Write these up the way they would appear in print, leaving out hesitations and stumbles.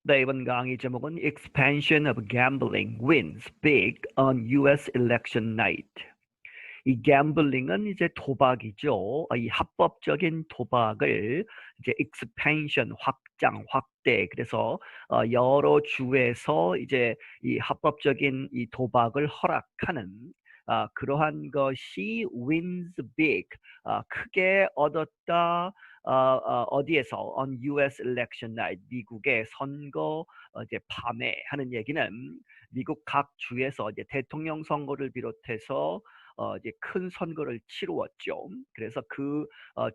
네, 이번 강의 제목은 Expansion of Gambling Wins Big on US Election Night. 이 gambling 이제 도박이죠. 이 합법적인 도박을 이제 expansion 확장, 확대. 그래서 여러 주에서 이제 이 합법적인 이 도박을 허락하는 그러한 것이 wins big, 크게 얻었다. 어디에서 on US election night, 미국의 선거 이제 밤에 하는 얘기는 미국 각 주에서 이제 대통령 선거를 비롯해서 이제 큰 선거를 치루었죠. 그래서 그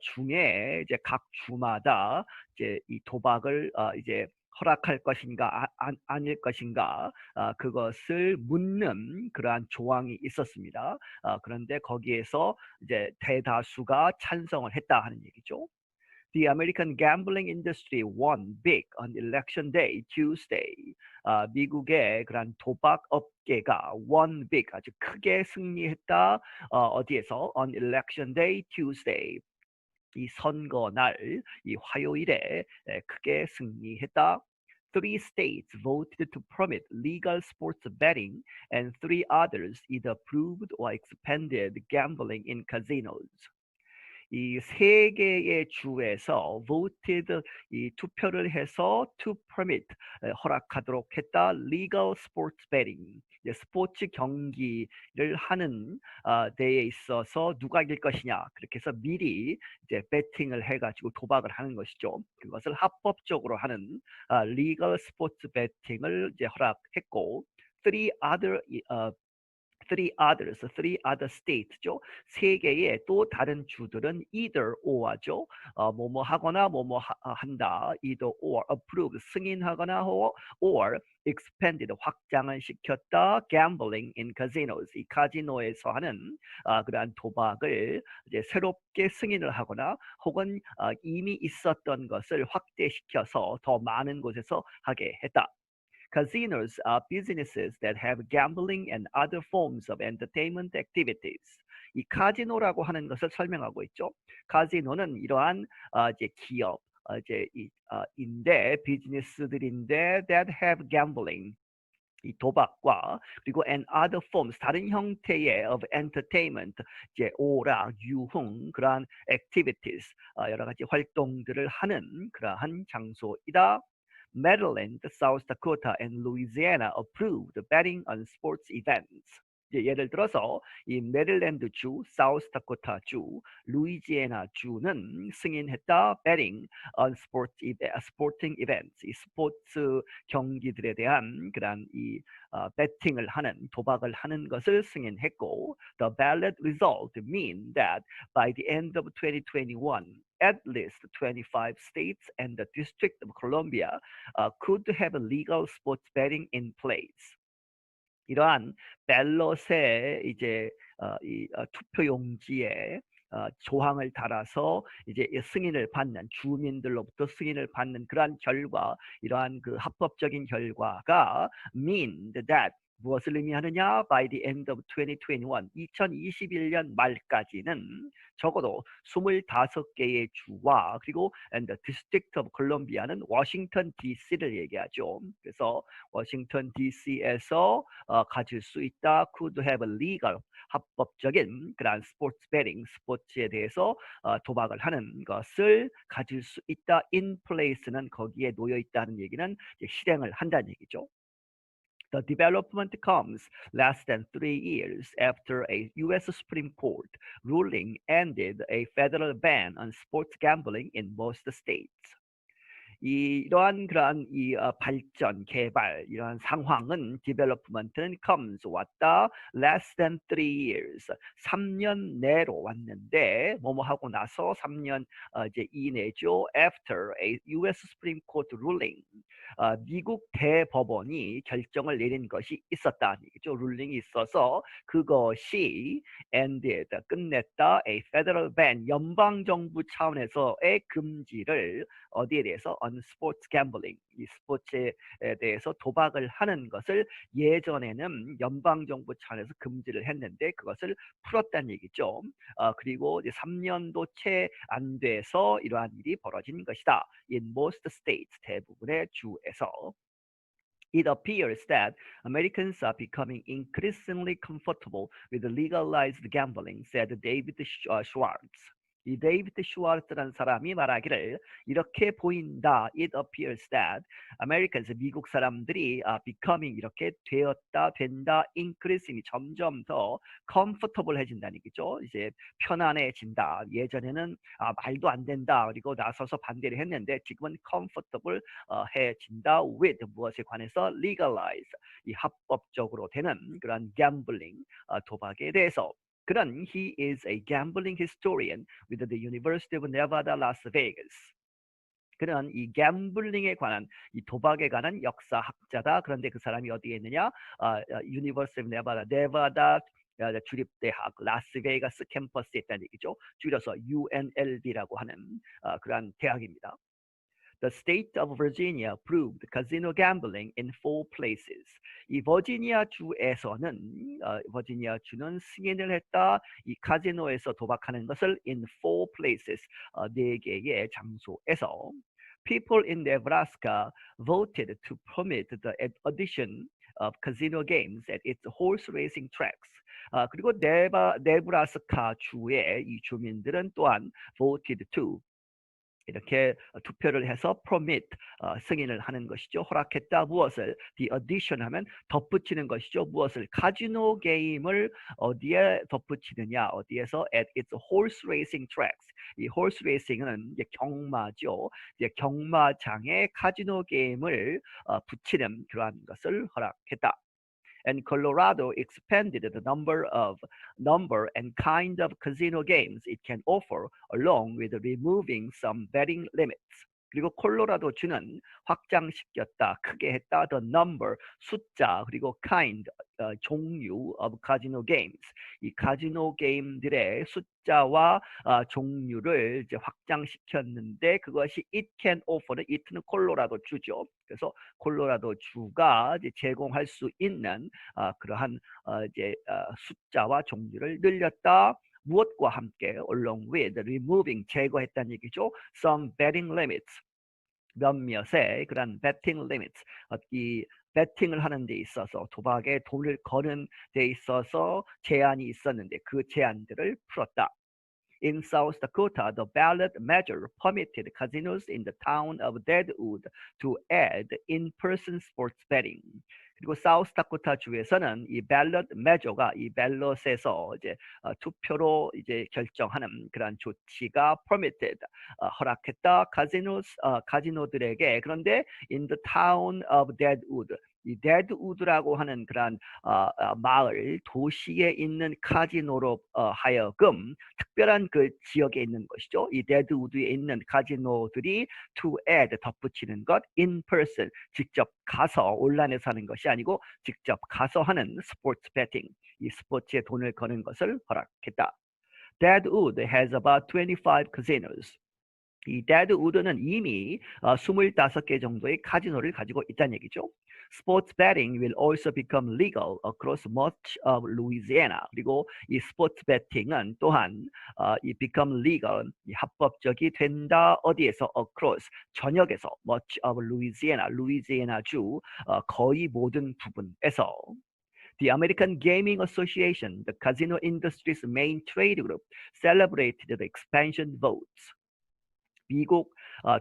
중에 이제 각 주마다 이제 이 도박을 이제 허락할 것인가 아닐 것인가 그것을 묻는 그러한 조항이 있었습니다. 그런데 거기에서 이제 대다수가 찬성을 했다 하는 얘기죠. The American gambling industry won big on election day, Tuesday. 미국의 그런 도박 업계가 won big, 아주 크게 승리했다. 어디에서? On election day, Tuesday. 이 선거날, 이 화요일에 크게 승리했다. Three states voted to permit legal sports betting, and three others either approved or expanded gambling in casinos. 이 세 개의 주에서 voted, 이 투표를 해서 to permit, 허락하도록 했다. legal sports betting, 스포츠 경기를 하는 데에 있어서 누가 이길 것이냐, 그렇게 해서 미리 이제 배팅을 해가지고 도박을 하는 것이죠. 그것을 합법적으로 하는 legal sports betting을 이제 허락했고, three other states죠. 세 개의 또 다른 주들은 either or죠. 뭐뭐 하거나 뭐뭐 한다. either or, approve, 승인하거나 or expanded, 확장을 시켰다. gambling in casinos, 이 카지노에서 하는 그러한 도박을 이제 새롭게 승인을 하거나 혹은 이미 있었던 것을 확대시켜서 더 많은 곳에서 하게 했다. Casinos are businesses that have gambling and other forms of entertainment activities. 이 카지노라고 하는 것을 설명하고 있죠. 카지노는 이러한 이제 기업, 인데 비즈니스들인데 that have gambling, 이 도박과 그리고 and other forms, 다른 형태의 of entertainment, 이제 오락, 유흥, 그러한 activities, 여러 가지 활동들을 하는 그러한 장소이다. Maryland, South Dakota, and Louisiana approved betting on sports events. 예를 들어서 이 메릴랜드주, 사우스다코타주, 루이지애나 주는 승인했다. betting on sporting events, 이 스포츠 경기들에 대한 그런 이 배팅을 하는, 도박을 하는 것을 승인했고, the ballot result mean that by the end of 2021, at least 25 states and the District of Columbia could have legal sports betting in place. 이러한 밸럿에 이제 투표 용지에 조항을 달아서 이제 승인을 받는, 주민들로부터 승인을 받는 그러한 결과, 이러한 그 합법적인 결과가 mean that, 무엇을 의미하느냐? By the end of 2021, 2021년 말까지는 적어도 25개의 주와 그리고 and the District of Columbia는 워싱턴 DC를 얘기하죠. 그래서 워싱턴 DC에서 가질 수 있다. could have legal, 합법적인 그런 스포츠 베팅, 스포츠에 대해서 도박을 하는 것을 가질 수 있다. in place는 거기에 놓여 있다는 얘기는 실행을 한다는 얘기죠. The development comes less than 3 years after a U.S. Supreme Court ruling ended a federal ban on sports gambling in most states. 이러한 그러한 이 발전, 개발, 이러한 상황은 development는 comes, 왔다. less than 3 years, 3년 내로 왔는데 뭐뭐 하고 나서 3년 이제 이내죠. after a U.S. Supreme Court ruling, 미국 대법원이 결정을 내린 것이 있었다. 얘기죠. 룰링이 있어서 그것이 ended, 끝냈다. a federal ban, 연방 정부 차원에서의 금지를 어디에 대해서 on on sports gambling. 이 스포츠에 대해서 도박을 하는 것을 예전에는 연방정부 차원에서 금지를 했는데 그것을 풀었다는 얘기죠. 그리고 이제 3년도 채 안 돼서 이러한 일이 벌어진 것이다. In most states, 대부분의 주에서. It appears that Americans are becoming increasingly comfortable with legalized gambling, said David Schwartz. 이 데이비드 슈와르츠라는 사람이 말하기를 이렇게 보인다. It appears that Americans, 미국 사람들이 becoming 이렇게 된다, increasingly 점점 더 comfortable 해진다는 얘기죠. 이제 편안해진다. 예전에는 말도 안 된다. 그리고 나서서 반대를 했는데 지금은 comfortable 해진다. with 무엇에 관해서 legalize 이 합법적으로 되는 그런 gambling 도박에 대해서. 그는 he is a gambling historian with the University of Nevada, Las Vegas. 그는 이 gambling 관한 이 도박에 관한 역사학자다. 그런데 그 사람이 어디에 있느냐? University of Nevada, 네바다 주립대학 라스베이거스 캠퍼스에 있다는 얘기죠. 줄여서 UNLV라고 하는 그러한 대학입니다. The state of Virginia approved casino gambling in 4 places. 이 버지니아 주에서는 버지니아 주는 승인을 했다. 이 카지노에서 도박하는 것을 in 4 places, 4개의 장소에서. People in Nebraska voted to permit the addition of casino games at its horse racing tracks. 그리고 네브라스카 주의 이 주민들은 또한 voted to 이렇게 투표를 해서 permit 승인을 하는 것이죠. 허락했다. 무엇을? The addition 하면 덧붙이는 것이죠. 무엇을? 카지노 게임을 어디에 덧붙이느냐? 어디에서? At its horse racing tracks. 이 horse racing은 이제 경마죠. 이제 경마장에 카지노 게임을 붙이는 그러한 것을 허락했다. And Colorado expanded the number and kind of casino games it can offer, along with removing some betting limits. 그리고 콜로라도 주는 확장시켰다, 크게 했다, the number, 숫자, 그리고 kind, 종류 of casino games. 이 카지노 게임들의 숫자와 종류를 이제 확장시켰는데 그것이 it can offer, it는 콜로라도 주죠. 그래서 콜로라도 주가 이제 제공할 수 있는 그러한 이제 숫자와 종류를 늘렸다. 무엇과 함께 along with removing 제거했다는 얘기죠. Some betting limits 몇몇의 그런 betting limits 이 배팅을 하는 데 있어서 도박에 돈을 거는 데 있어서 제한이 있었는데 그 제한들을 풀었다. In South Dakota, the ballot measure permitted casinos in the town of Deadwood to add in-person sports betting. 그리고 사우스다코타 주에서는 이 밸럿 메저가 이 밸럿에서 이제 투표로 이제 결정하는 그러한 조치가 permitted 허락했다 카지노들에게. 그런데 in the town of Deadwood 이 데드우드라고 하는 그런 마을 도시에 있는 카지노로 하여금 특별한 그 지역에 있는 것이죠. 이 데드우드에 있는 카지노들이 to add 덧붙이는 것 in person 직접 가서 온라인에서 하는 것이 아니고 직접 가서 하는 스포츠 배팅 이 스포츠에 돈을 거는 것을 허락했다. Deadwood has about 25 casinos. 이 데드우드는 이미 25개 정도의 카지노를 가지고 있다는 얘기죠. Sports betting will also become legal across much of Louisiana. 그리고 이 스포츠 배팅은 또한 이 become legal, 이 합법적이 된다. 어디에서? across, 전역에서 much of Louisiana, 루이지애나주 거의 모든 부분에서. The American Gaming Association, the casino industry's main trade group, celebrated the expansion votes. 미국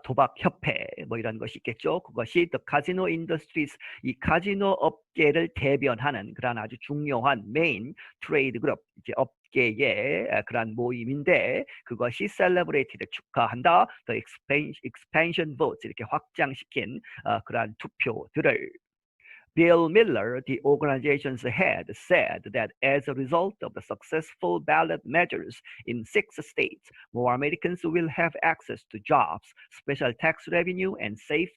도박협회 뭐 이런 것이 있겠죠. 그것이 The Casino Industries, 이 카지노 업계를 대변하는 그런 아주 중요한 메인 트레이드 그룹, 이제 업계의 그런 모임인데 그것이 celebrated, 축하한다. The expansion votes, 이렇게 확장시킨 그런 투표들을. Bill Miller, the organization's head, said that as a result of the successful ballot measures in 6 states, more Americans will have access to jobs, special tax revenue, and safe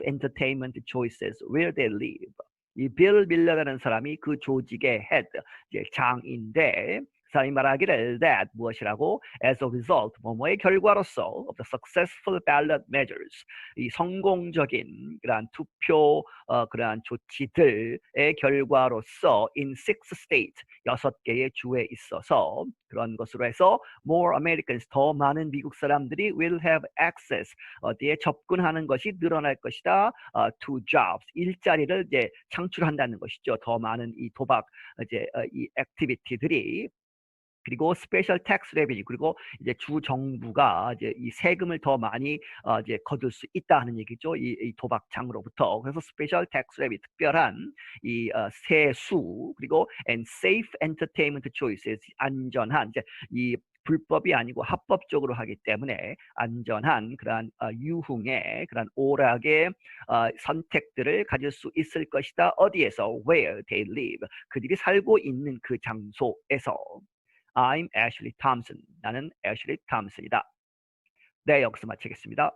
entertainment choices where they live. 이 빌 밀러라는 사람이 그 조직의 헤드, 이제 장인데 사람이 말하기를 that 무엇이라고 as a result 뭐뭐의 결과로서 of the successful ballot measures 이 성공적인 그러한 투표 그러한 조치들의 결과로서 in 6 states 6개의 주에 있어서 그런 것으로 해서 more Americans 더 많은 미국 사람들이 will have access 어디에 접근하는 것이 늘어날 것이다. to jobs 일자리를 이제 창출한다는 것이죠. 더 많은 이 도박 이제 이 액티비티들이 그리고 스페셜 텍스 레비뉴 그리고 이제 주 정부가 이제 이 세금을 더 많이 이제 거둘 수 있다 하는 얘기죠. 이 도박장으로부터. 그래서 스페셜 텍스 레비뉴 특별한 이 세수 그리고 and safe entertainment choices 안전한 이제 이 불법이 아니고 합법적으로 하기 때문에 안전한 그러한 유흥의 그러한 오락의 선택들을 가질 수 있을 것이다. 어디에서? Where they live. 그들이 살고 있는 그 장소에서. I'm Ashley Thompson. 나는 애슐리 탐슨이다. 네, 여기서 마치겠습니다.